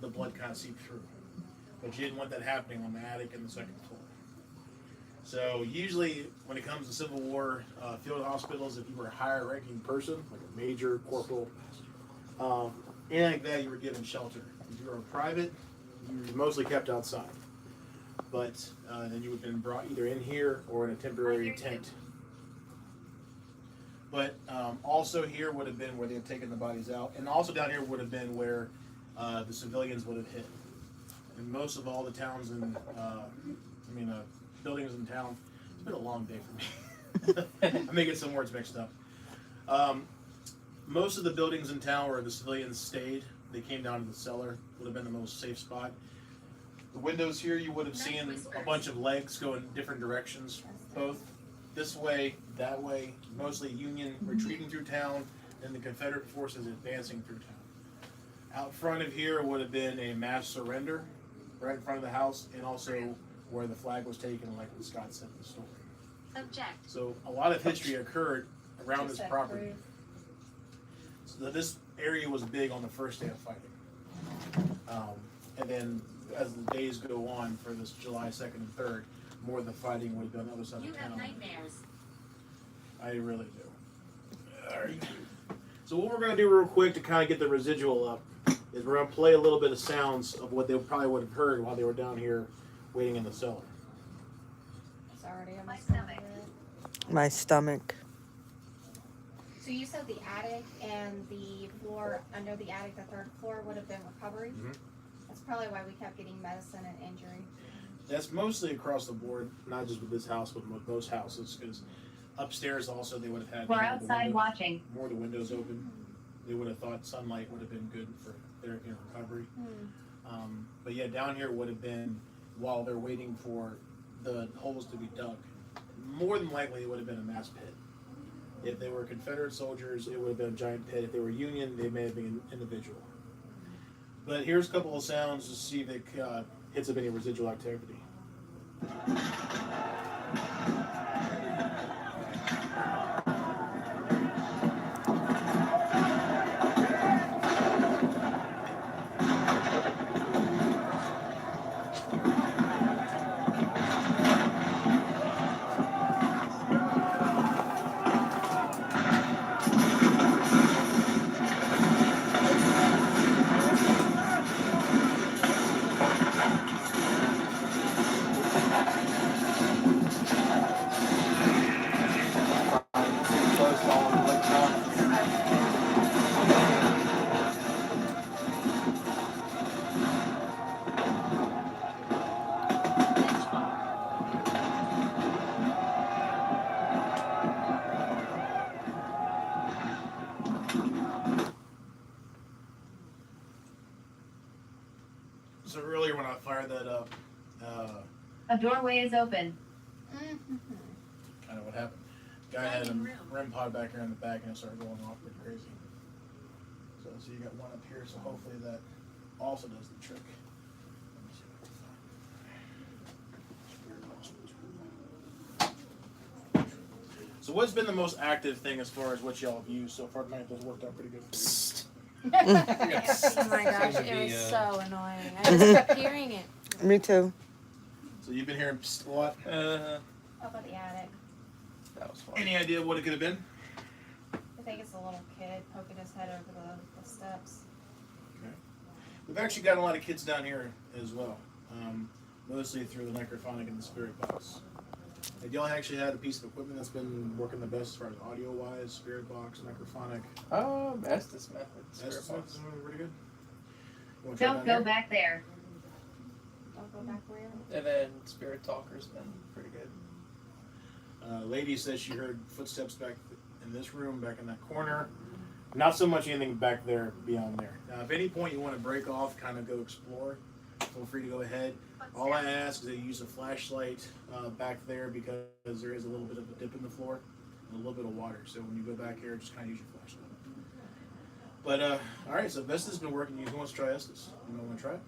the blood kind of seep through. But you didn't want that happening on the attic and the second floor. So usually when it comes to Civil War field hospitals, if you were a higher ranking person, like a major, corporal, anything like that, you were given shelter. If you were a private, you were mostly kept outside. But then you would have been brought either in here or in a temporary tent. But also here would have been where they had taken the bodies out. And also down here would have been where the civilians would have hit. And most of all the towns and, buildings in town, it's been a long day for me. I'm making some words mixed up. Most of the buildings in town where the civilians stayed, they came down to the cellar, would have been the most safe spot. The windows here, you would have seen a bunch of legs go in different directions, both this way, that way, mostly Union retreating through town, and the Confederate forces advancing through town. Out front of here would have been a mass surrender, right in front of the house, and also where the flag was taken, like what Scott said in the story. Object. So a lot of history occurred around this property. So this area was big on the first day of fighting. And then as the days go on for this July 2nd and 3rd, more of the fighting would be on the other side of town. You have nightmares. I really do. All right. So what we're going to do real quick to kind of get the residual up is we're going to play a little bit of sounds of what they probably would have heard while they were down here waiting in the cellar. It's already on My stomach. My stomach. So you said the attic and the floor under the attic, the third floor, would have been recovery? Mm-hmm. That's probably why we kept getting medicine and injury. That's mostly across the board, not just with this house, but with most houses, because upstairs also they would have had We're outside watching. more of the windows open. They would have thought sunlight would have been good for their recovery. But yeah, down here would have been, while they're waiting for the holes to be dug, more than likely it would have been a mass pit. If they were Confederate soldiers, it would have been a giant pit. If they were Union, they may have been individual. But here's a couple of sounds to see if it hits up any residual activity. So earlier when I fired that up, A doorway is open. kind of what happened. Guy had a REM pod back here in the back and it started going off pretty crazy. So you got one up here, so hopefully that also does the trick. Let me see what I can find. So what's been the most active thing as far as what y'all have used so far tonight that's worked out pretty good for you? Oh my gosh, it was so annoying. I just kept hearing it. Me too. So you've been hearing psst a lot? Up at the attic. That was fun. Any idea what it could have been? I think it's a little kid poking his head over the steps. Okay. We've actually got a lot of kids down here as well, mostly through the necrophonic and the spirit box. Have y'all actually had a piece of equipment that's been working the best as far as audio-wise, spirit box, necrophonic? Estes method. Spirit That's box. pretty good. You wanna try Don't down go here? back there. Don't go back where? And then Spirit Talker's been pretty good. Lady says she heard footsteps back in this room, back in that corner. Not so much anything back there beyond there. Now, if at any point you want to break off, kind of go explore, feel free to go ahead. All I ask is that you use a flashlight back there because there is a little bit of a dip in the floor and a little bit of water. So when you go back here, just kind of use your flashlight. But, all right, so Vesta's been working. Who wants to try Estes? You want to try it?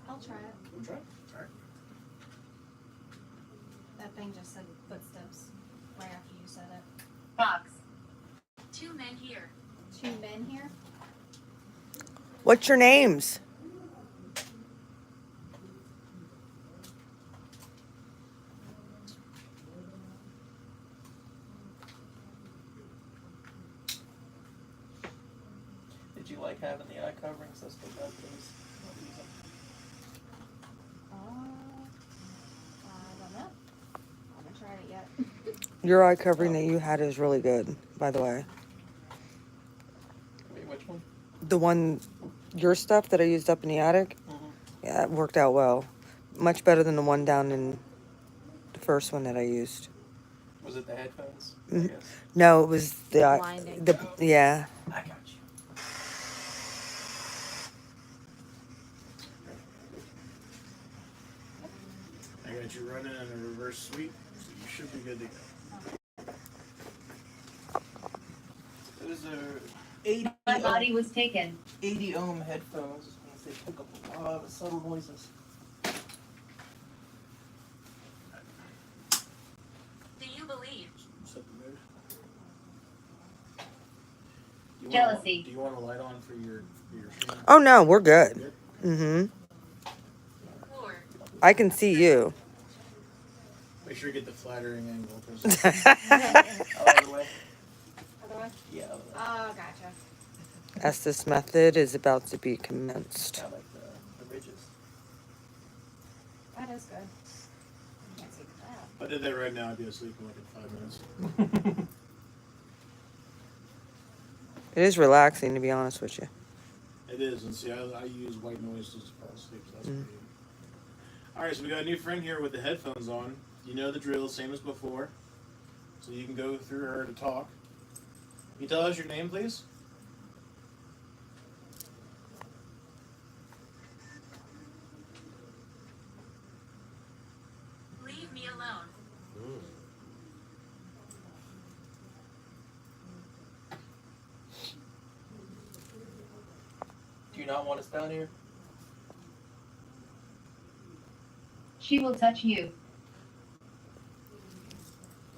I'll try it. You want to try it? All right. That thing just said footsteps right after you said it. Box. 2 men here. 2 men here? What's your names? so I still got those. I'll use them. I don't know. I haven't tried it yet. Your eye covering that you had is really good, by the way. Wait, which one? The one, your stuff that I used up in the attic, Mm-hmm. yeah, it worked out well. Much better than the one down in the first one that I used. Was it the headphones? Mhm. I guess. No, it was Blinding. yeah. I got you. I got you running in a reverse sweep, so you should be good to go. Those are 80 My body was taken. 80 ohm headphones, which means they pick up a lot of subtle noises. Do you believe? Set the mood. Do you Jealousy. Want, do you want a light on for your stream? Oh no, we're good. Good? Mm-hmm. Floor. I can see you. Make sure you get the flattering angle. 'Cause Other way. Other one? Yeah, other way. Oh, gotcha. Estes method is about to be commenced. I like the ridges. That is good. Can't see that. if I did that right now, I'd be asleep in like 5 minutes. It is relaxing, to be honest with you. It is, and see, I use white noise to fall asleep, so that's Mm. pretty good. Alright, so we got a new friend here with the headphones on. You know the drill, same as before. So you can go through her to talk. Can you tell us your name, please? Leave me alone. Do you not want us down here? She will touch you.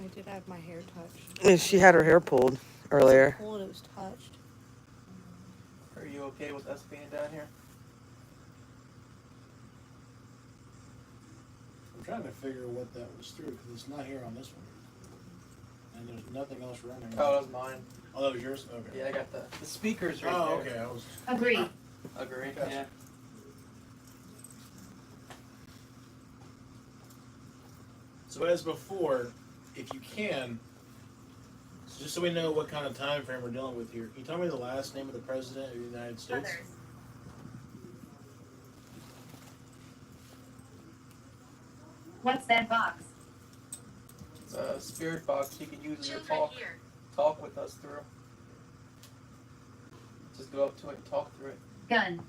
I did have my hair touched. And she had her hair pulled earlier. Pulled, it was touched. Are you okay with us being down here? I'm trying to figure what that was through, because it's not here on this one. And there's nothing else running. Oh, that was mine. Oh, that was yours? Okay. Yeah, I got the speakers right Oh, there. okay. I was. Agree. Agree. Gotcha. Yeah. So as before, if you can, just so we know what kind of time frame we're dealing with here, can you tell me the last name of the President of the United States? Others. What's that box? It's a spirit box you can use to Children talk here. talk with us through. Just go up to it and talk through it. Gun.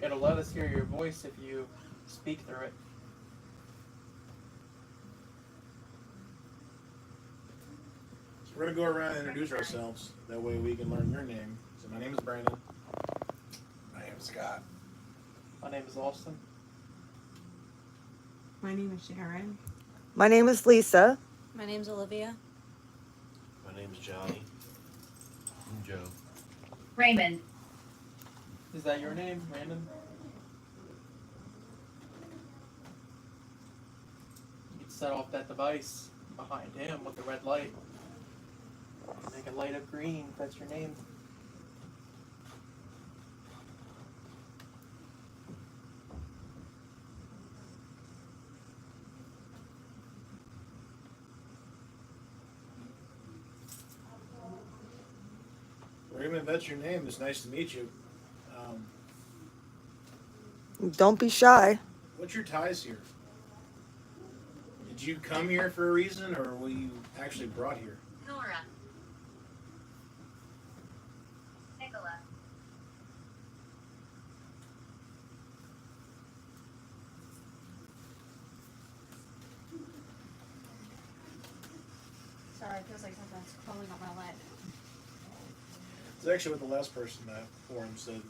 It'll let us hear your voice if you speak through it. So we're going to go around and introduce ourselves. That way we can learn your name. So my name is Brandon. My name is Scott. My name is Austin. My name is Sharon. My name is Lisa. My name's Olivia. My name is Johnny. I'm Joe. Raymond. Is that your name, Brandon? You can set off that device behind him with the red light. Make it light up green if that's your name. Raymond, if that's your name, it's nice to meet you. Don't be shy. What's your ties here? Did you come here for a reason, or were you actually brought here? Nora. Nicola. Sorry, it feels like something's crawling up my leg. It's actually what the last person that forum said.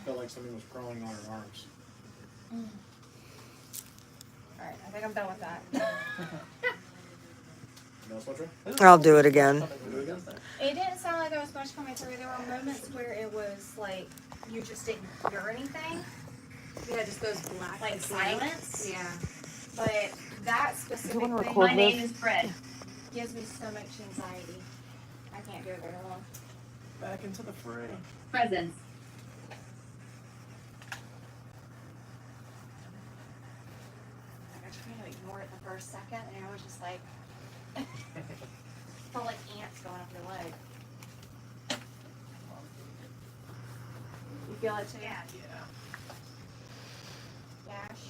Felt like something was crawling on her arms. Alright, I think I'm done with that. You know what's wrong? I'll do it again. It didn't sound like there was much coming through. There were moments where it was like you just didn't hear anything. Yeah, just goes black. like silence. Yeah. But that Do specific you want to thing record My name this? is Fred. gives me so much anxiety. I can't do it very long. Back into the fray. Presence. Like, I tried to ignore it the first second, and I was just like, felt like ants going up your leg. You feel it too? Yeah. Yeah. Dash.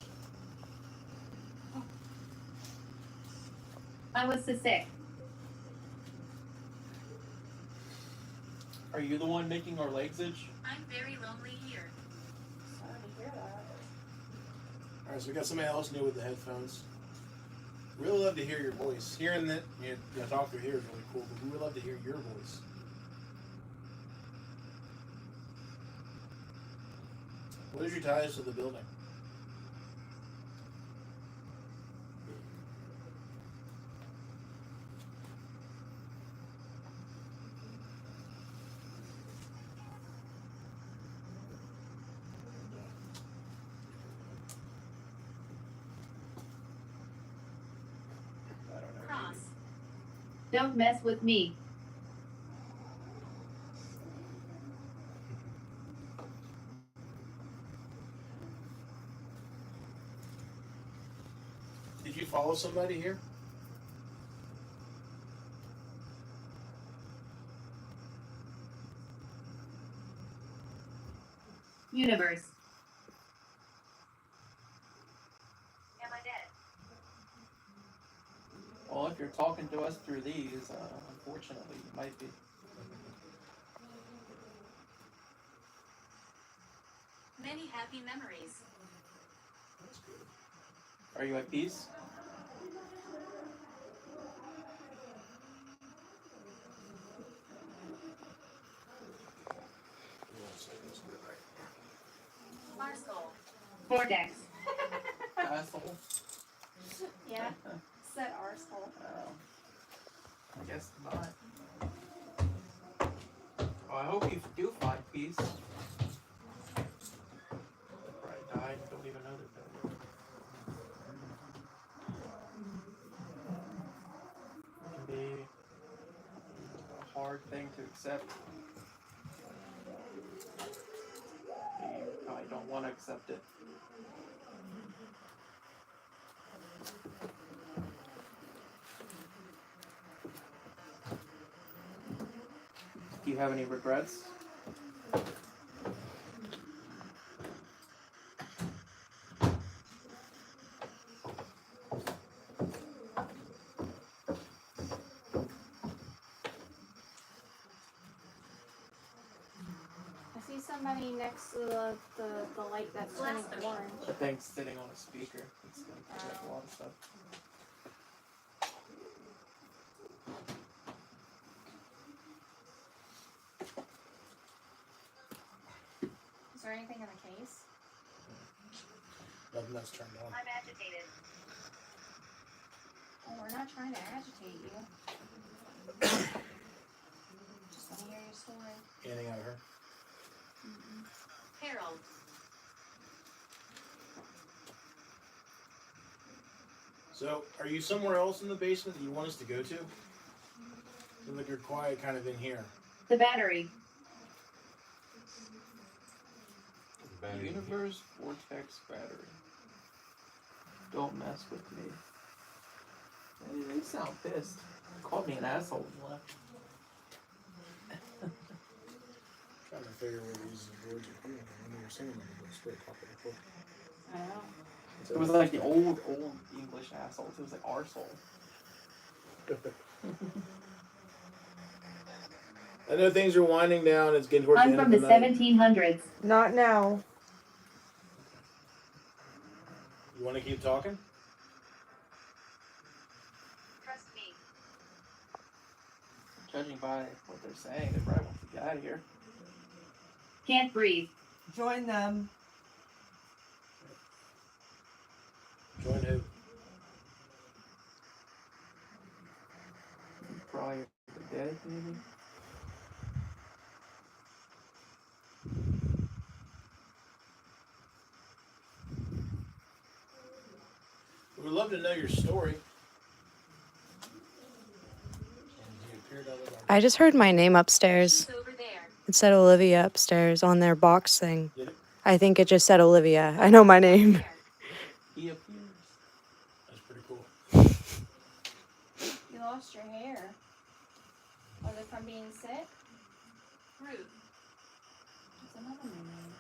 I was so sick. Are you the one making our legs itch? I'm very lonely here. Sorry to hear that. All right, so we got somebody else new with the headphones. Really love to hear your voice. Hearing that you know, talk through here is really cool, but we would love to hear your voice. What is your ties to the building? I don't know. Cross. Don't mess with me. Did you follow somebody here? Universe. Am I dead? Well, if you're talking to us through these, unfortunately, you might be. Many happy memories. Are you at peace? Marscal. Vortex. Asshole. Yeah. Said arsehole. I guess not. Oh, I hope you do find peace. Probably died and don't even know they're dead. It can be a hard thing to accept. You probably don't want to accept it. Do you have any regrets? I see somebody next to the light that's turning orange. The thing's sitting on a speaker. It's gonna pick up a lot of stuff. Is there anything in the case? Nothing that's turned on. I'm agitated. Oh, we're not trying to agitate you. Just want to hear your story. Anything out of her? Harold. So, are you somewhere else in the basement that you want us to go to? Seems like you're quiet kind of in here. The battery. Battery. Universe Vortex Battery. Don't mess with me. They sound pissed. Called me an asshole and left. Trying to figure where these words are coming from. I've never seen them straight off the book. I know. It was like the old English assholes. It was like arsehole. I know things are winding down. It's getting towards the I'm end from of the the night. 1700s. Not now. You want to keep talking? Trust me. Judging by what they're saying, they probably want to get out of here. Can't breathe. Join them. Join who? Probably the dead, maybe. We'd love to know your story. And you appeared out of our- I just heard my name upstairs. She's over there. It said Olivia upstairs on their box thing. Did it? I think it just said Olivia. I know my name. There. He appears. That's pretty cool. You lost your hair. Was it from being sick? Rude. What's another name?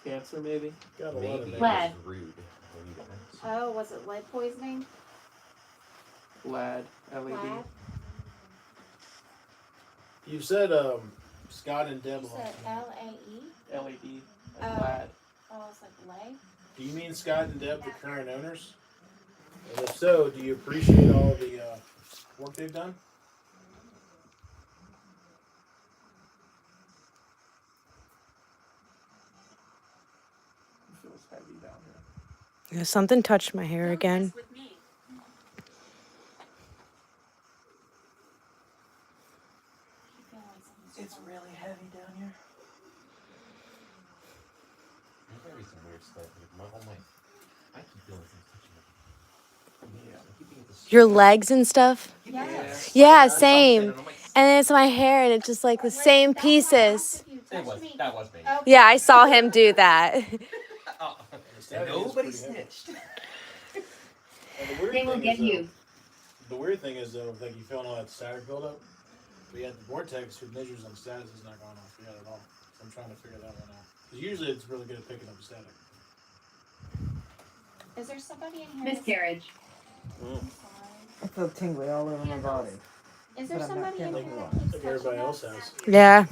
Cancer, maybe? Got a lot of Maybe names. Lead. it was rude. Maybe that's- Oh, was it lead poisoning? Lad. LED. Lad? You said Scott and Deb. You said L-A-E? LED. Oh. Lad. Oh, it's like lay? Do you mean Scott and Deb, the current owners? And if so, do you appreciate all the work they've done? It feels heavy down here. Yeah, something touched my hair Don't again. mess with me. I feel like something's It's wrong. really heavy down here. There might be some weird stuff. Like my whole life, I keep feeling things touching me. Yeah. I keep thinking this. Your legs and stuff? Yes. Yeah, That's what I'm saying, same. and I'm like, And then it's my hair and it's just like the Like, same that's why I asked pieces. if you That touched was me. that was me. Okay. Yeah, I saw him do that. Oh, That is nobody pretty heavy. snitched. And the weird They will thing get is, though, you. the weird thing is, though, like you feeling all that static buildup, but yet the vortex who measures on status is not going off yet at all. So I'm trying to figure that one out. Because usually it's really good at picking up static. Is there somebody in here? that's- Miscarriage. I'm sorry. I feel tingly all over my body. Is there But I'm not somebody in feeling here well. that keeps Like touching everybody else us? has. Yeah,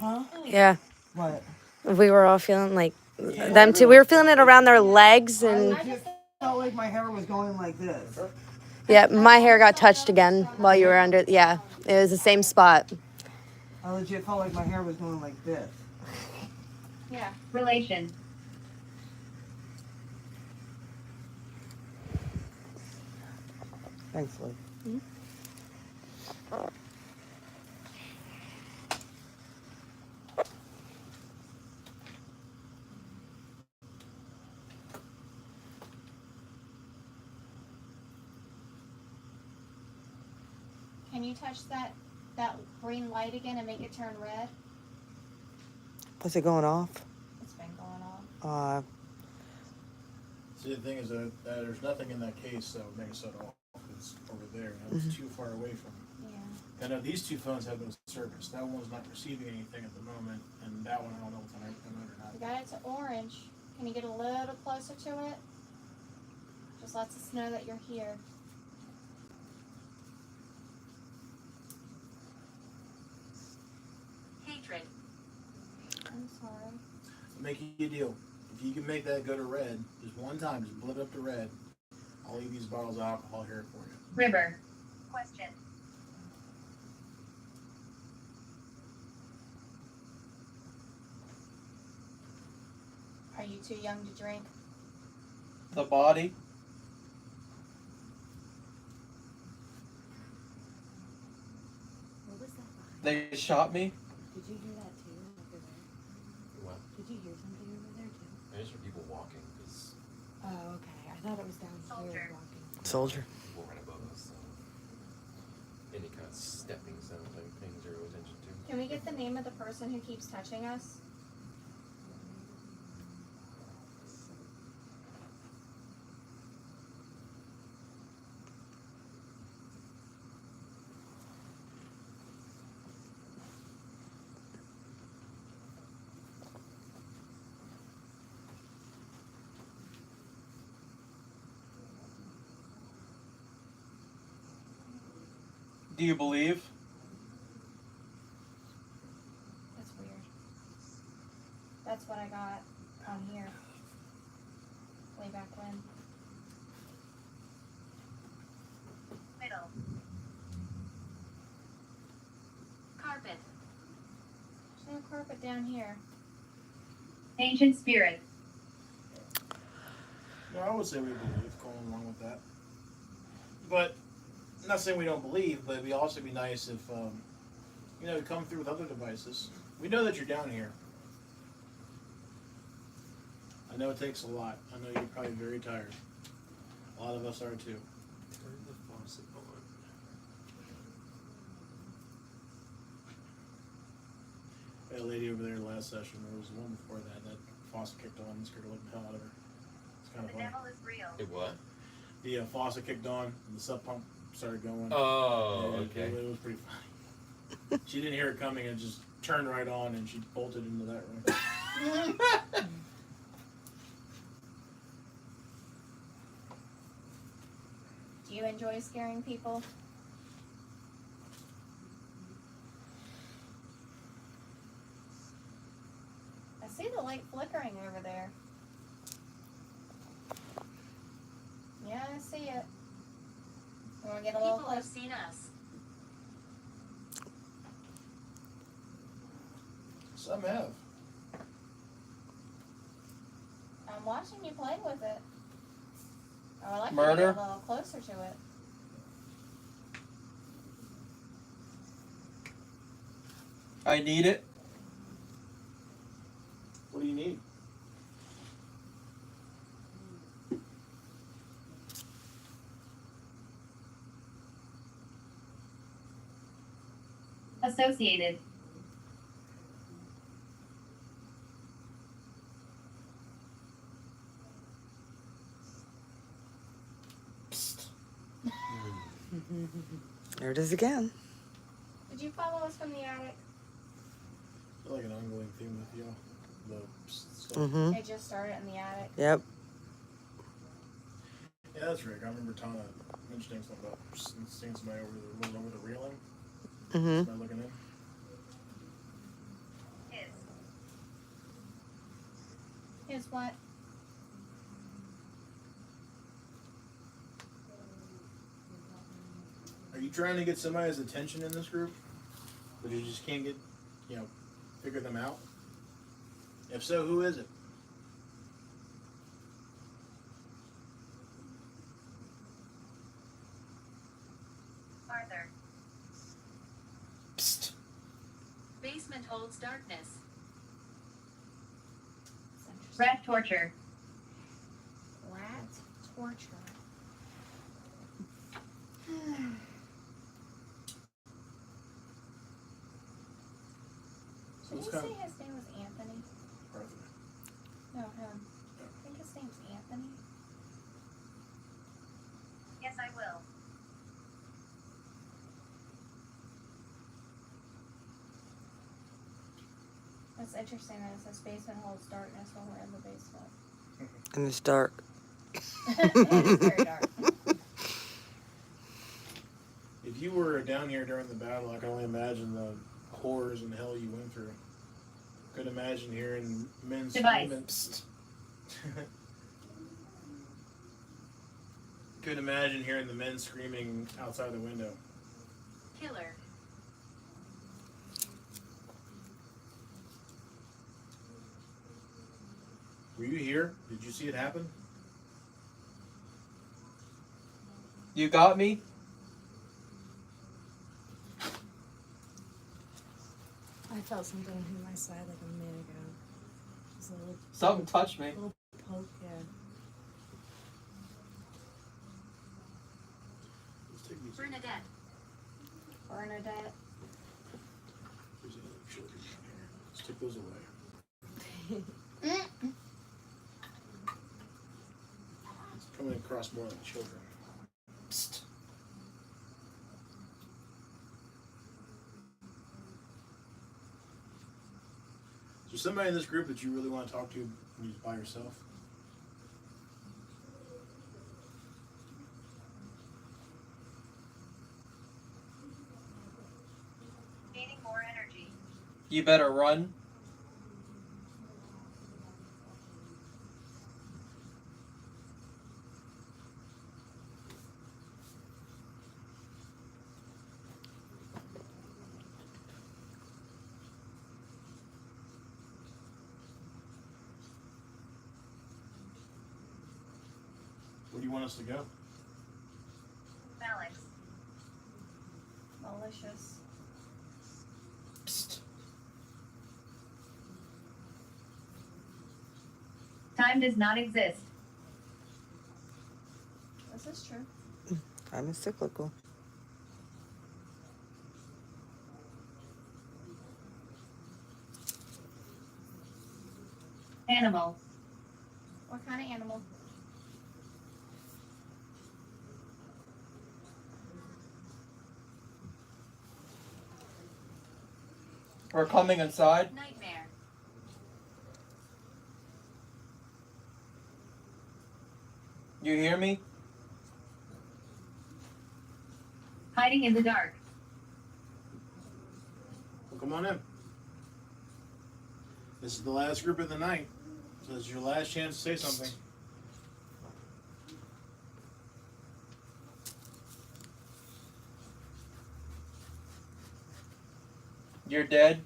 Huh? yeah. What? We were all feeling like Yeah, them too. We were feeling it around their legs I and legit felt like my hair was going like this. yeah, my hair got touched again while you were under. Yeah, it was the same spot. I legit felt like my hair was going like this. Yeah. Relation. Thanks, Liv. Can you touch that green light again and make it turn red? Was it going off? It's been going on. See, the thing is that there's nothing in that case that would make it set off. It's over there. And it's too far away from it. Yeah. I know these two phones have no service. That one's not receiving anything at the moment, and that one I don't know if it's on airplane mode or not. We got it to orange. Can you get a little closer to it? Just lets us know that you're here. Hatred. I'm sorry. I'll make you a deal. If you can make that go to red, just one time, just blow it up to red, I'll leave these bottles of alcohol here for you. River. Question. Are you too young to drink? The body. What was that behind? They shot me. Did you hear that too over there? What? Did you hear something over there too? I just heard people walking because Oh, okay. I thought it was down Soldier. here walking. Soldier. people right above us. So any kind of stepping sound type thing, zero attention to. Can we get the name of the person who keeps touching us? Do you believe? That's weird. That's what I got on here. Way back when. Middle. Carpet. There's no carpet down here. Ancient spirit. No, I would say we believe going along with that. But I'm not saying we don't believe, but it'd also be nice if you come through with other devices. We know that you're down here. I know it takes a lot. I know you're probably very tired. A lot of us are too. Turn the faucet on. We had a lady over there last session. There was one before that. That faucet kicked on and scared the living hell out of her. It's kind of The funny. devil is real. It what? The faucet kicked on and the sub pump started going. Oh, And okay. It was pretty funny. She didn't hear it coming and just turned right on and she bolted into that room. Do you enjoy scaring people? I see the light flickering over there. Yeah, I see it. You want to get a little People have close? seen us. Some have. I'm watching you play with it. I would like Murder? to get a little closer to it. I need it. What do you need? Associated. There it is again. Did you follow us from the attic? I feel like an ongoing theme with y'all. The stuff. Mm-hmm. It just started in the attic. Yep. Yeah, that's Rick. I remember Tana mentioning something about seeing somebody over the railing. Mm-hmm. Somebody looking in. Here's what? Are you trying to get somebody's attention in this group? But you just can't get, figure them out? If so, who is it? Arthur. Psst. Basement holds darkness. It's interesting. Rat torture. Rat torture. So Did it's you kind say of his name was Anthony? Arthur. No, him. I think his name's Anthony. Yes, I will. That's interesting that it says basement holds darkness when we're in the basement. And it's dark. It is very dark. If you were down here during the battle, I can only imagine the horrors and hell you went through. Could imagine hearing men Device. screaming. Psst. Could imagine hearing the men screaming outside the window. Killer. Were you here? Did you see it happen? You got me? I felt something hit my side like a minute ago. Just a little Something touched me. poke, yeah. Let's take these. Bernadette. Bernadette. There's any other children down here. Let's take those away. It's coming across more like children. Psst. Is there somebody in this group that you really want to talk to when you're by yourself? Gaining more energy. You better run. Where do you want us to go? Alex. Malicious. Psst. Time does not exist. The This is true. Time is cyclical. Animal. What kind of animal? We're coming inside. Nightmare. You hear me? Hiding in the dark. Well, come on in. This is the last group of the night, so it's your last chance to say something. You're dead.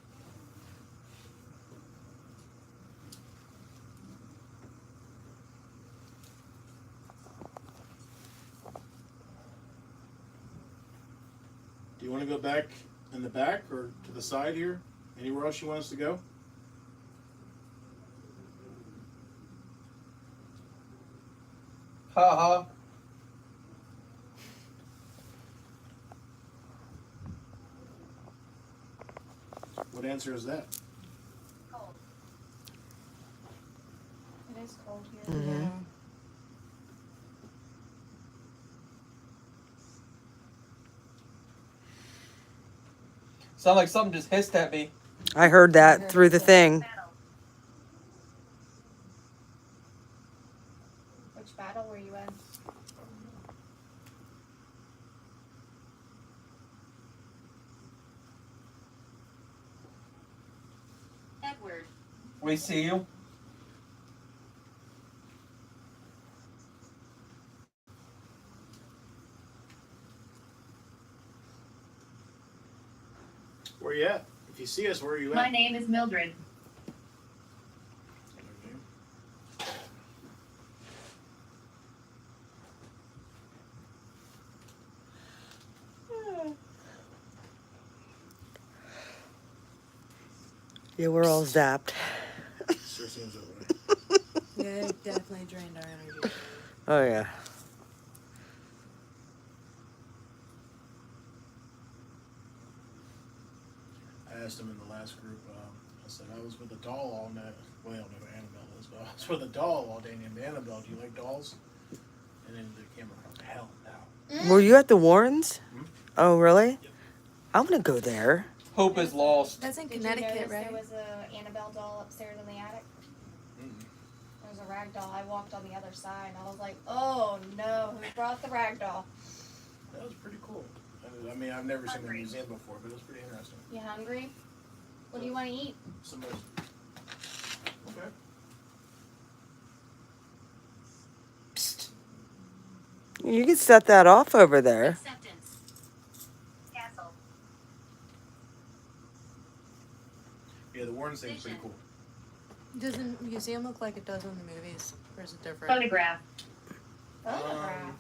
Do you want to go back in the back or to the side here? Anywhere else you want us to go? Ha ha. What answer is that? Cold. It is cold here. Mm-hmm. Yeah. Sound like something just hissed at me. I heard that through the thing. Battle. Which battle were you in? Edward. We see you. Where you at? If you see us, where are you My at? name is Mildred. Yeah, we're all zapped. Sure seems that way. Yeah, it definitely drained our energy. Oh yeah. I asked him in the last group, I said, I was with a doll all night. Well, I don't know who Annabelle is, but I was with a doll all day named Annabelle. Do you like dolls? And then the camera goes, hell no. Were you at the Warrens? Mhm. Oh really? Yep. I want to go there. Hope is lost. That's in Did Connecticut, you notice right? there was a Annabelle doll upstairs in the attic? Mm-mm. There was a rag doll. I walked on the other side and I was like, oh no, who brought the rag doll? That was pretty cool. I mean, I've never seen the museum before, but it was pretty interesting. You hungry? What do you want to eat? Somebody. Okay. Psst. You can set that off over there. Acceptance. Castle. Yeah, the Warren thing's pretty cool. Does the museum look like it does in the movies? Or is it different? Photograph. Photograph.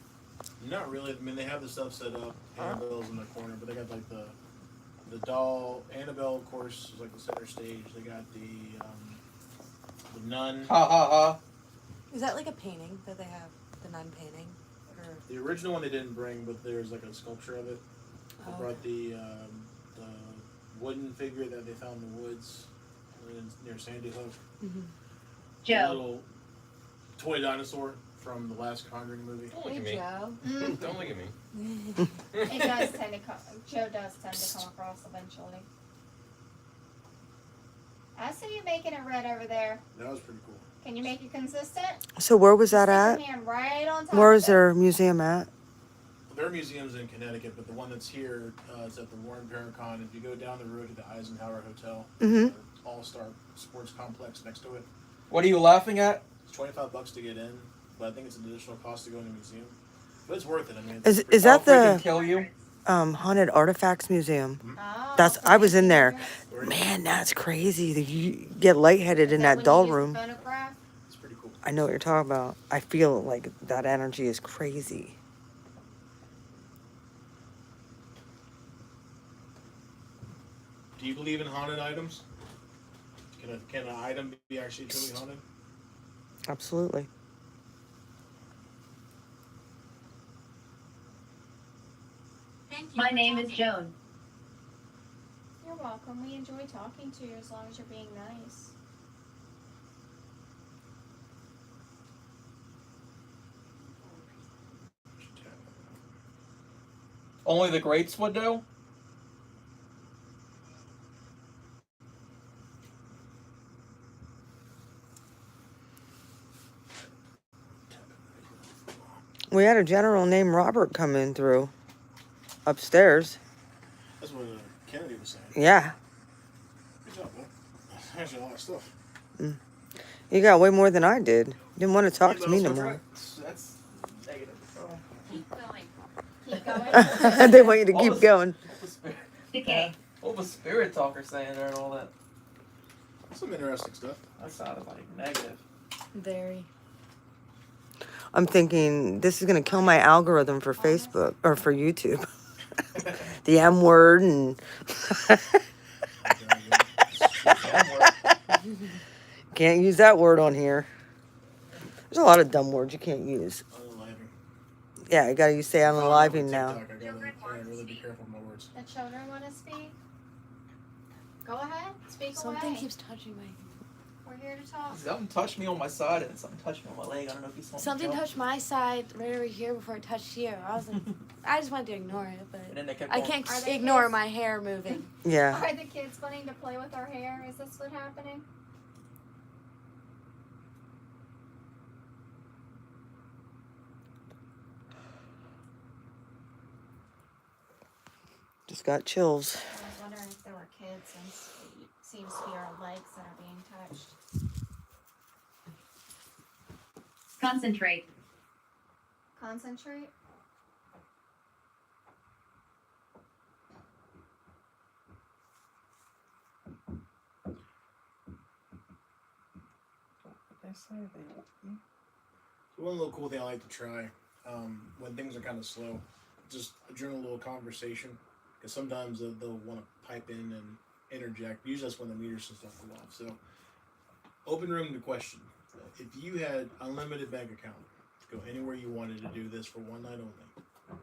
Not really. I mean, they have the stuff set up. Annabelle's in the corner, but they got like the doll. Annabelle, of course, is like the center stage. They got the nun. Ha ha ha. Is that like a painting that they have? The nun painting? Or The original one they didn't bring, but there's like a sculpture of it. They Oh, brought the wooden figure that they found in the woods near Sandy Hook. mhm. A Joe. little toy dinosaur from the last Conjuring movie. Don't look Hey at me. Joe. Don't look at me. It does tend to come, Joe does tend to come across eventually. I see you making it red over there. That was pretty cool. Can you make it consistent? So where was that Stick at? your hand right on top Where of is it. their museum at? Their museum's in Connecticut, but the one that's here is at the Warren Paracon. If you go down the road to the Eisenhower Hotel, Mhm. All-Star Sports Complex next to it, What are you laughing at? it's $25 to get in, but I think it's an additional cost to go in the museum. But it's worth it. I mean, Is pretty that Oh, if we can the kill you? Haunted Artifacts Museum? Oh, That's- so I was you in can there. do it. cool. Man, that's crazy. You get lightheaded in Is that when doll you use the room. photograph? It's pretty cool. I know what you're talking about. I feel like that energy is crazy. Do you believe in haunted items? Can an item be actually truly haunted? Absolutely. My name is Joan. You're welcome. We enjoy talking to you as long as you're being nice. Only the greats would do? We had a general named Robert come in through upstairs. That's what Kennedy was saying. Yeah. Good job, bud. That's actually a lot of stuff. You got way more than I did. Didn't want to talk Yeah, to me but no that's more. right. That's negative. So. Keep going. Keep going. They want you to All keep the- going. all the spirit- Decay. What was Spirit Talker saying there and all that? Some interesting stuff. That sounded like negative. Very. I'm thinking this is gonna kill my algorithm for Facebook or for YouTube. The M word and can't use that word on here. There's a lot of dumb words you can't use. Unaliving. Yeah, you gotta use say unaliving now. TikTok, I gotta really be careful with my words. The children want to speak? Go ahead. Speak Something away. keeps touching my. We're here to talk. Something touched me on my side and something touched me on my leg. I don't know if you saw Something touched my side right over here before it touched you. I was like, I just wanted to ignore it, And but then they kept I going. can't Are they ignore kids? my hair moving. Yeah. Are the kids wanting to play with our hair? Is this what's happening? Just got chills. I was wondering if there were kids, since it seems to be our legs that are being touched. Concentrate. Concentrate. They say they One little cool thing I like to try when things are kind of slow, just a general little conversation. Because sometimes they'll want to pipe in and interject. Usually that's when the meters and stuff go off. So, open room to question. If you had unlimited bank account to go anywhere you wanted to do this for one night only,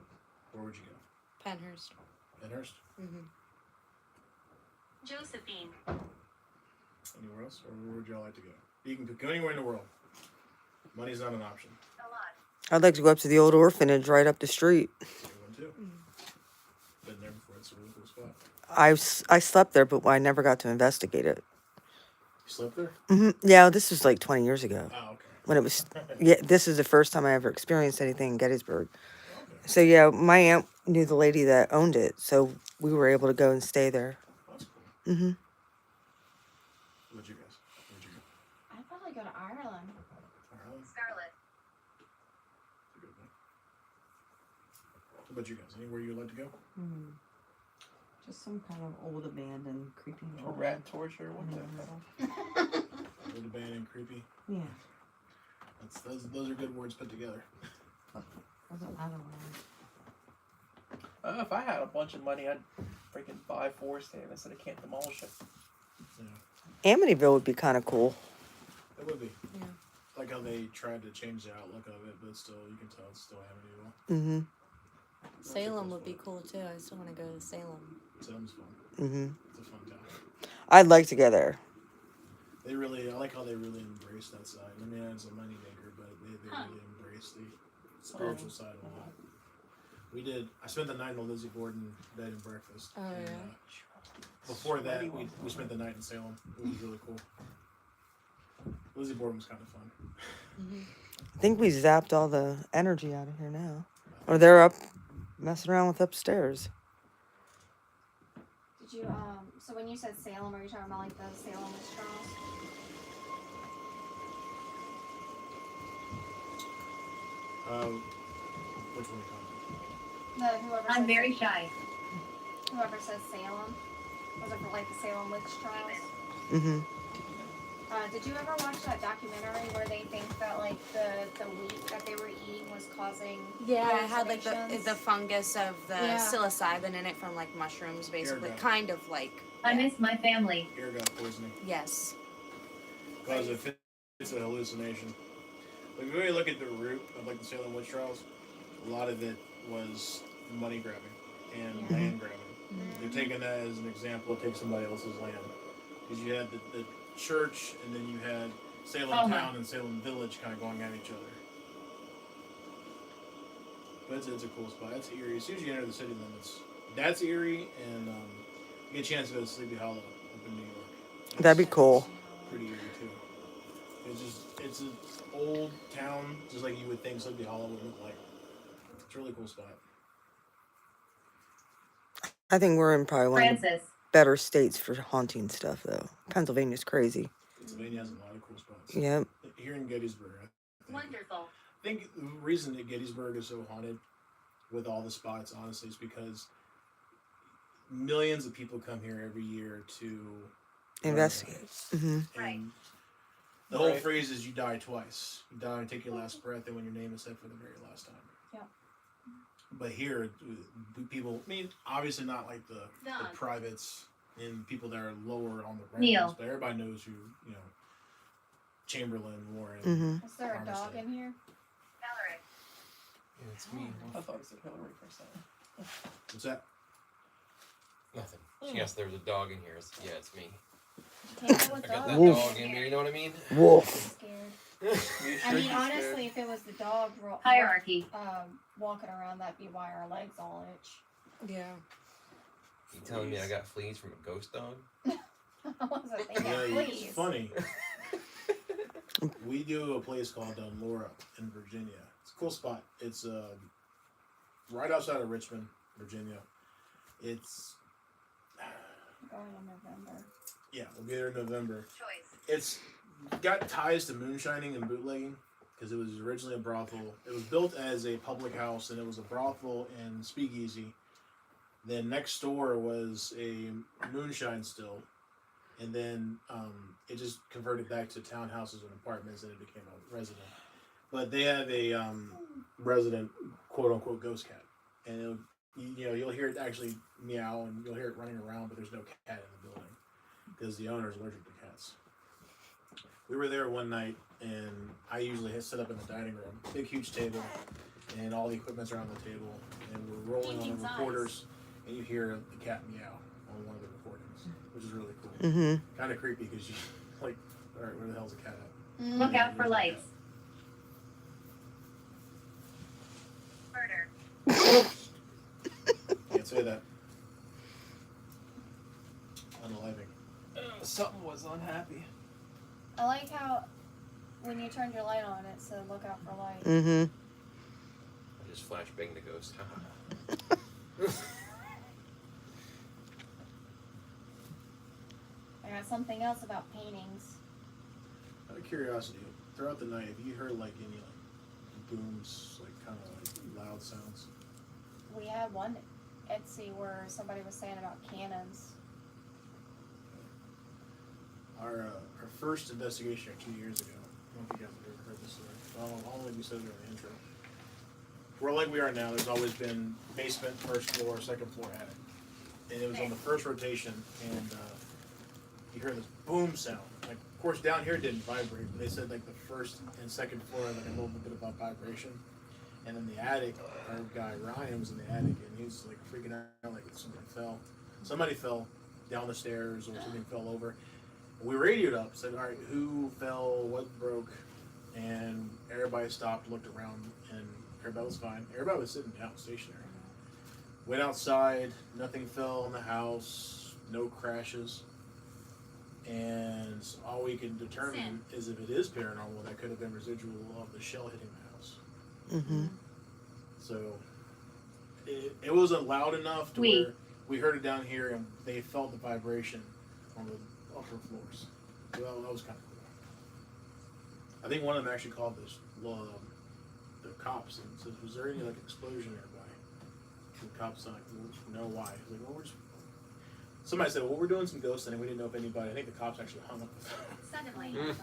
where would you go? Penhurst. Penhurst? Mm-hmm. Josephine. Anywhere else? Or where would y'all like to go? You can go anywhere in the world. Money's not an option. A lot. I'd like to go up to the old orphanage right up the street. You one too. Been there before. It's a really cool spot. I slept there, but I never got to investigate it. You slept there? Yeah, this was like 20 years ago. Oh, okay. When it was, yeah, this is the first time I ever experienced anything in Gettysburg. Okay. So yeah, my aunt knew the lady that owned it, so we were able to go and stay there. That's cool. Mm-hmm. What'd you guys? Where'd you go? I'd probably go to Ireland. Ireland? Scarlet. That's a good one. What about you guys? Anywhere you'd like to go? Just some kind of old abandoned creepy or old rat torture. What the hell? Old abandoned, creepy. Yeah. Those are good words put together. I don't know. If I had a bunch of money, I'd freaking buy Forest Haven so they can't demolish it. Yeah, Amityville would be kind of cool. it would be. Yeah. Like how they tried to change the outlook of it, but still, you can tell it's still Amityville. Mm-hmm. Salem would be cool too. I still want to go to Salem. Sounds fun. Mm-hmm. It's a fun town. I'd like to go there. I like how they really embrace that side. I mean, it's a money maker, but they really embrace the spiritual side of it. I spent the night in the Lizzie Borden bed and breakfast. Oh, and, yeah. Before that, we spent the night in Salem. It was really cool. Lizzie Borden was kind of fun. I think we zapped all the energy out of here now. Or they're up messing around with upstairs. Did you, so when you said Salem, are you talking about like the Salem witch trials? Which one are you talking Whoever I'm said- very shy. Whoever says Salem. Was it for like the Salem witch trials? Mm-hmm. Did you ever watch that documentary where they think that like the wheat that they were eating was causing Yeah, it had like the hallucinations? fungus of the Yeah. psilocybin in it from like mushrooms, basically. Ergot. Kind of like. I miss my family. about? Ergot poisoning. Yes. Because if it's a hallucination. Like, if you really look at the root of like the Salem witch trials, a lot of it was money grabbing. and Yeah. land grabbing. They're taking that as an example to take somebody else's land. Because you had the church, and then you had Salem Oh, my. Town and Salem Village kind of going at each other. But it's a cool spot. That's eerie. As soon as you enter the city limits, that's eerie, and you get a chance to go to Sleepy Hollow up in New York. That'd be cool. Pretty eerie too. It's an old town, just like you would think Sleepy Hollow would look like. It's a really cool spot. I think we're in probably one of the Francis. better states for haunting stuff, though. Pennsylvania's crazy. Pennsylvania has a lot of cool spots. Yep. Here in Gettysburg, Wonderful. I think the reason that Gettysburg is so haunted with all the spots, honestly, is because millions of people come here every year to Investigate. Mm-hmm. Right. And the whole phrase is you die twice. You die and take your last breath, and when your name is said for the very last time. Yep. But here, people, I mean, obviously not like the privates and people that are lower on the rankings, but everybody knows who, Chamberlain, Warren. Mm-hmm. Is there a dog Armistead. in here? Valerie. Yeah, it's me. I thought it said Hillary for a second. What's that? Nothing. She asked if there was a dog in here. Yeah, it's me. You can't go with I got dogs. that dog in here, you know what I mean? Wolf. I'm scared. I mean, honestly, if it was the dog Hierarchy. walking around, that'd be why our legs all itch. Yeah. You telling me I got fleas from a ghost dog? I wasn't thinking, Yeah, please. it's funny. We do a place called Laura in Virginia. It's a cool spot. It's right outside of Richmond, Virginia. It's Going in November. yeah, we'll be there in November. Choice. It's got ties to moonshining and bootlegging because it was originally a brothel. It was built as a public house, and it was a brothel and speakeasy. Then next door was a moonshine still, and then it just converted back to townhouses and apartments, and it became a resident. But they have a resident quote unquote ghost cat, and it'll, you'll hear it actually meow, and you'll hear it running around, but there's no cat in the building because the owner is allergic to cats. We were there one night, and I usually sit up in the dining room, big huge table, and all the equipment's around the table, and we're rolling on the recorders, and you hear the cat meow on one of the recordings, which is really cool. Mm-hmm. Kind of creepy because you like, all right, where the hell's the cat at? Look out for lights. Murder. Can't say that. Unaliving. Something was unhappy. I like how when you turned your light on, it said look out for light. Mm-hmm. I just flashbanged the ghost. I got something else about paintings. Out of curiosity, throughout the night, have you heard like any like booms, like kind of like loud sounds? We had one Etsy where somebody was saying about cannons. Our first investigation 2 years ago. I don't know if you guys have ever heard this story. I'll only be said it in the intro. Where like we are now, there's always been basement, first floor, second floor, attic, and it was on the first rotation, and you hear this boom sound. Like, of course, down here it didn't vibrate, but they said like the first and second floor had like a little bit of a vibration, and then the attic, our guy Ryan was in the attic, and he was like freaking out, like somebody fell down the stairs or something fell over. We radioed up, said, all right, who fell, what broke, and everybody stopped, looked around, and everybody was fine. Everybody was sitting down, stationary. Went outside, nothing fell in the house, no crashes, and all we can determine is if it is paranormal, that could have been residual of the shell hitting the house. Mm-hmm. So it wasn't loud enough to where we heard it down here, and they felt the vibration on the upper floors. Well, that was kind of cool. I think one of them actually called the cops and said, "Was there any like explosion nearby?" The cops like, "No, why?" He's like, "Well, we're just." Somebody said, "Well, we're doing some ghost hunting. We didn't know if anybody." I think the cops actually hung up the phone. Suddenly.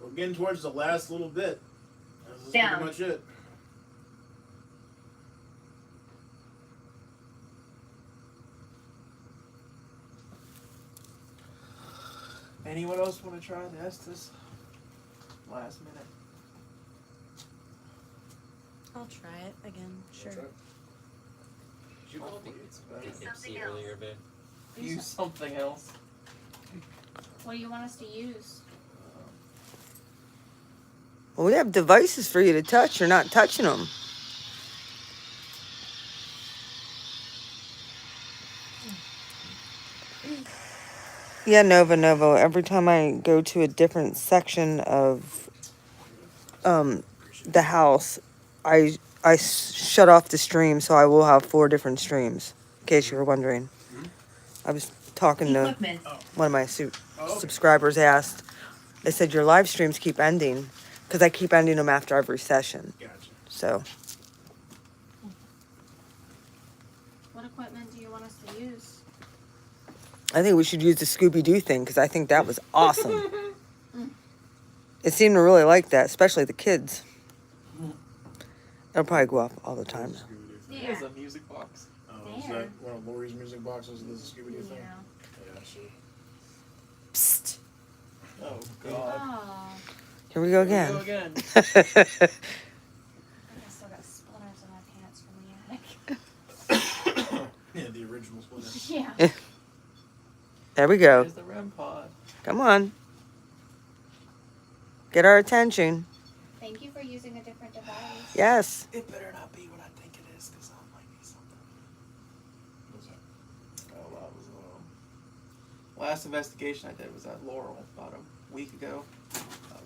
We're getting towards the last little bit. This is Down. pretty much it. Anyone else want to try the Estes? last minute. I'll try it again. Sure. Did you I call think the it's better. MC earlier, babe? Use something else. What do you want us to use? Well, we have devices for you to touch. You're not touching them. Yeah, Novo. Every time I go to a different section of the house, I shut off the stream, so I will have 4 different streams. In case you were wondering, I was talking to Equipment. one of my subscribers. Asked, they said your live streams keep ending because I keep ending them after every session. Gotcha. So What equipment do you want us to use? I think we should use the Scooby Doo thing because I think that was awesome. It seemed to really like that, especially the kids. It'll probably go up all the time. Scooby-Doo thing. It is a music box. Oh, is There. that one of Lori's music boxes? This is a Scooby-Doo thing? Yeah. Yeah, I see. Psst. Oh god. Oh, Here we go Here again. we go again. I still got splinters in my pants from the attic. Yeah, the original splinter. Yeah. There we go. There's the REM pod. Come on. Get our attention. Thank you for using a different device. Yes. It better not be what I think it is, because that might be something. What's that? Oh, that was last investigation I did was at Laurel about a week ago.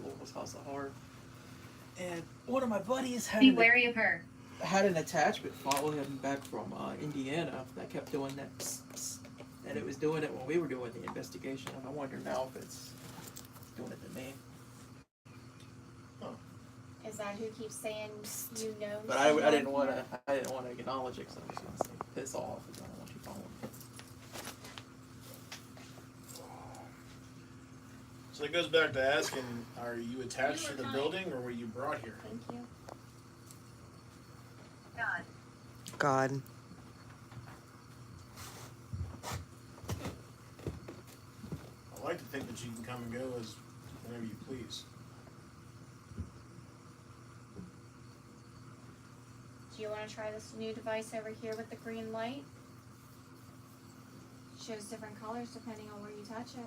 Laurel's House of Horror. And one of my buddies Be wary of her. had an attachment follow him back from Indiana that kept doing that psst, psst, and it was doing it when we were doing the investigation, and I wonder now if it's doing it to me. Is that who keeps saying you know? But I didn't want to acknowledge it because I was going to say piss off because I don't want you following me. So it goes back to asking, are you attached to the building or were you brought here? Thank you. God. God. I like to think that you can come and go as whenever you please. Do you want to try this new device over here with the green light? Shows different colors depending on where you touch it.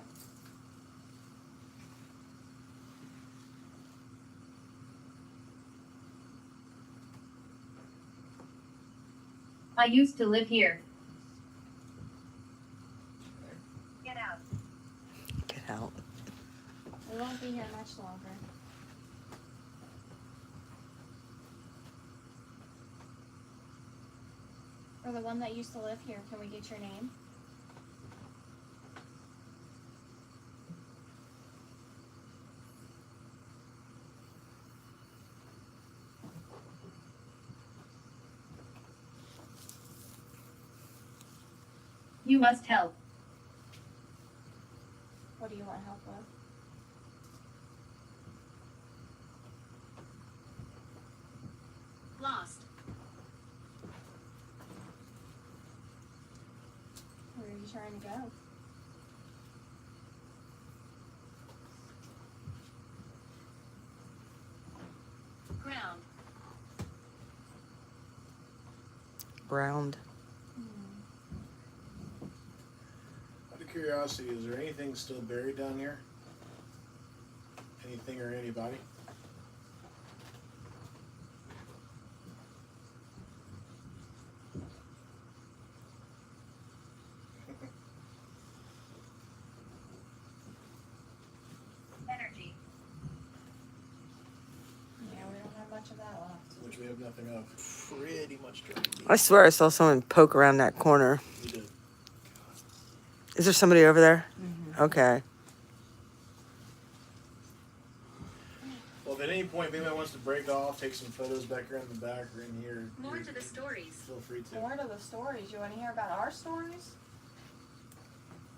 I used to live here. Get out. Get out. We won't be here much longer. For the one that used to live here, can we get your name? You must help. What do you want help with? Lost. Where are you trying to go? Ground. Round. Out of curiosity, is there anything still buried down here? Anything or anybody? Energy. Yeah, we don't have much of that left. Which we have nothing of. Pretty much dry. I swear I saw someone poke around that corner. We did. Is there somebody over there? Okay. Well, if at any point if anybody wants to break off, take some photos back here in the back or in here, More to the stories. feel free to. More to the stories. You want to hear about our stories?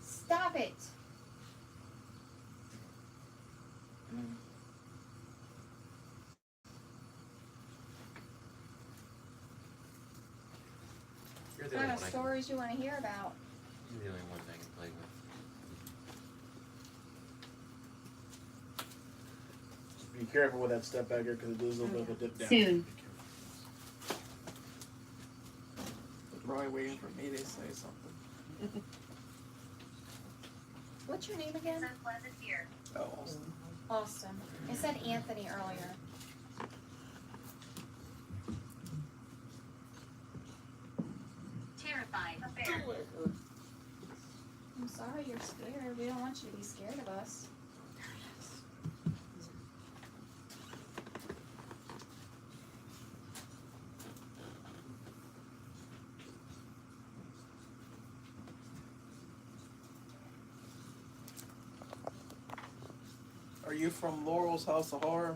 Stop it! You're the What only kind of one I can, stories you want to hear about? you're the only one I can play with. Just be Be careful with that step back here because it is a little bit of a dip down. Soon. They're probably waiting for me to say something. What's your name again? Pleasant here. Oh, Austin. I said Anthony earlier. Terrified. Affair. I'm sorry you're scared. We don't want you to be scared of us. are you from Laurel's House of Horror?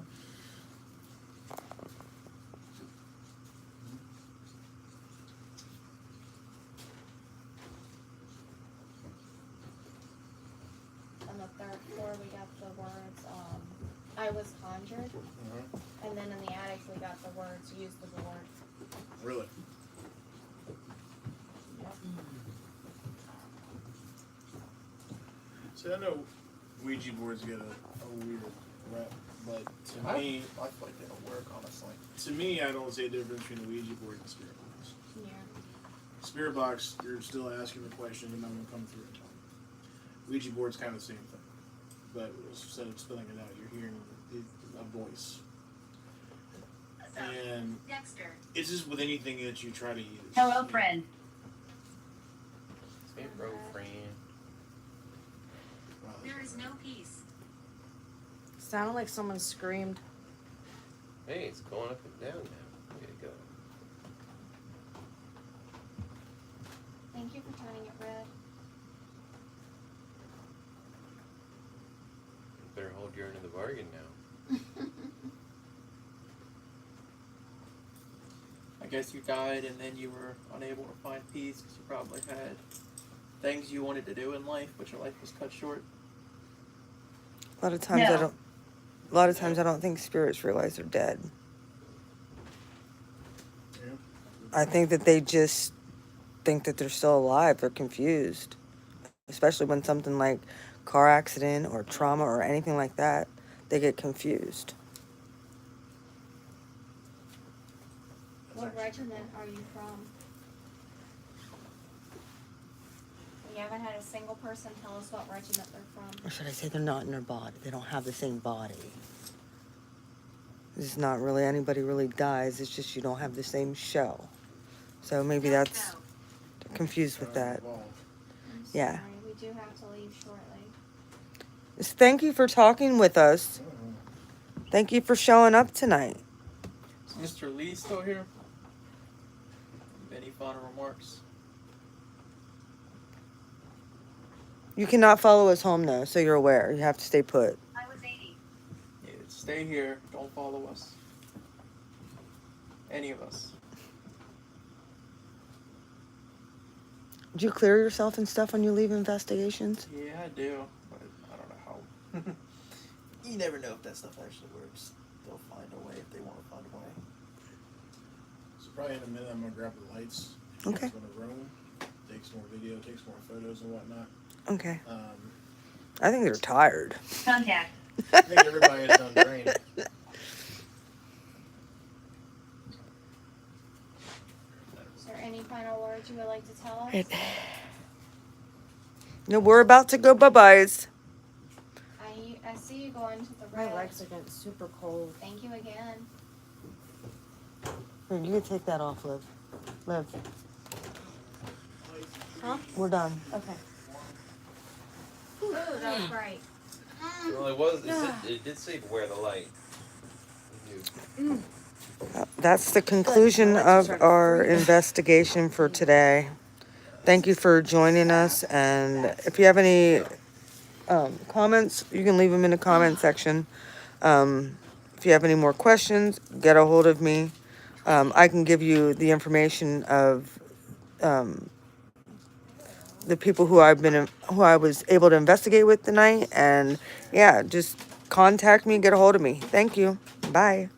On the third floor, we got the words, I was conjured. And then in the attic, we got the words, use the board. Really? See, I know Ouija boards get a weird rep, but to me, I feel like they don't work, honestly. to me, I don't see a difference between the Ouija board and the spirit box. Yeah. Spirit box, you're still asking the question, and I'm gonna come through and tell you. Ouija board's kind of the same thing, but instead of spelling it out, you're hearing a voice. And Dexter. it's just with anything that you try to use. Hello, friend. Hey, bro, friend. Wow, There is no peace. Sounded like someone screamed. Hey, it's going up and down now. Way to go. Thank you for turning it red. Better hold your end of the bargain now. I guess you died and then you were unable to find peace because you probably had things you wanted to do in life, but your life was cut short. A lot of times No. I don't. A lot of times I don't think spirits realize they're dead. Yeah. I think that they just think that they're still alive. They're confused, especially when something like car accident or trauma or anything like that. They get confused. What regiment are you from? We haven't had a single person tell us what regiment they're from. Or should I say they're not in their body? They don't have the same body. It's not really anybody really dies. It's just you don't have the same shell. So maybe that's Go. they're confused with that. Involved. I'm Yeah. sorry, we do have to leave shortly. Just thank you for talking with us. Thank you for showing up tonight. Is Mr. Lee still here? Any final remarks? You cannot follow us home though, so you're aware. You have to stay put. I was 80. Yeah, stay here. Don't follow us. Any of us. Do you clear yourself and stuff when you leave investigations? Yeah, I do, but I don't know how. You never know if that stuff actually works. They'll find a way if they want to find a way. So probably in a minute I'm gonna grab the lights. Okay. Go to the room, take some more video, take some more photos and whatnot. Okay. Um, I think they're tired. Contact. I think everybody is done drained. Is there any final words you would like to tell us? No, we're about to go bye-byes. I see you going to the My red. legs are getting super cold. Thank you again. Here, you can take that off, Liv. Liv. Huh? We're done. Okay. Ooh, that was bright. Well, it was. It did say wear the light. You That's the conclusion of our investigation for today. Thank you for joining us, and if you have any comments, you can leave them in the comment section. If you have any more questions, get a hold of me. I can give you the information of the people who who I was able to investigate with tonight, and yeah, just contact me, get a hold of me. Thank you. Bye.